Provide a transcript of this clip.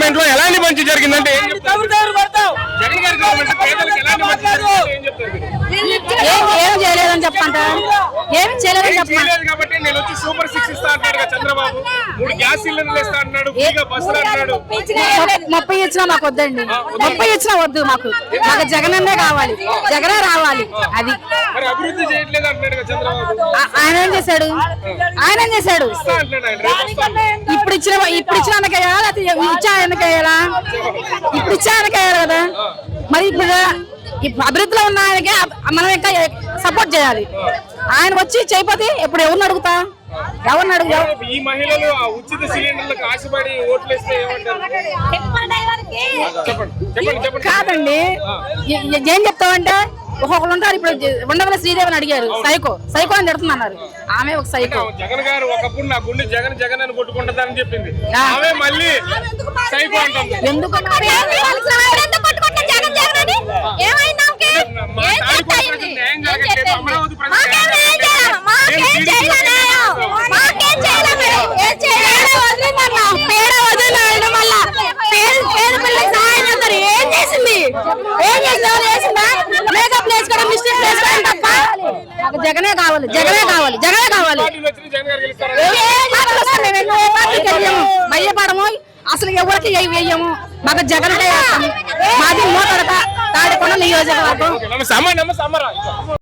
Government లో ఎలాంటి మంచి జరిగిందంటే ఏం చెప్తారు? జగన్ గారి గవర్నమెంట్ పేదలకు ఎలాంటి మంచి జరిగిందంటే ఏం చెప్తారు మీరు? ఏం చేయలేదని చెప్పంట, ఏమి చేయలేదని చెప్పండి. కాబట్టి నేను వచ్చి సూపర్ 6 ఇస్తా అంటాడు చంద్రబాబు, 3 గ్యాస్ సిలిండర్లు ఇస్తా అన్నాడు, ఫ్రీగా బస్సులు అన్నాడు. 30 ఇచ్చినా మాకు వద్దండి, 30 ఇచ్చినా వద్దు, మాకు జగనన్నే కావాలి, జగనే రావాలి. అది మరి అభివృద్ధి చేయట్లేదు అంటున్నాడు చంద్రబాబు. ఆయన ఏం చేశాడు? ఆయన ఏం చేశాడు? ఇప్పుడు ఇచ్చిన ఆయనకేయాలా, లేకపోతే ఇచ్చా ఆయనకేయాలా? ఇప్పుడు ఇచ్చా ఆయనకేయాలి కదా. మరి ఇప్పుడు అభివృద్ధిలో ఉన్న ఆయనకే మనం ఇంకా సపోర్ట్ చేయాలి. ఆయన వచ్చి చేయకపోతే ఇప్పుడు ఎవరిని అడుగుతా? ఎవరిని అడుగుతా? ఈ మహిళలు ఆ ఉచిత సిలిండర్లకు ఆశపడి ఓట్లేస్తే ఏమంటారు? కాదండి, ఏం చెప్తామంటే ఒక్కొక్కరు ఉంటారు. ఇప్పుడు ఉండవల శ్రీదేవిని అడిగారు, సైకో అని తిడుతున్నారు. ఆమె ఒక సైకో. జగన్ గారు ఒకప్పుడు నా గుండె జగన్ జగన్ అని కొట్టుకుంటుందని చెప్పింది, ఆమె మళ్ళీ సైకో అంటుంది. ఎందుకు జగనే కావాలి, జగనే కావాలి, జగనే కావాలి. భయపడము, అసలు ఎవరికి వేయము, మాకు జగన్ మాది మోతడక తాడికొండ నియోజకవర్గం.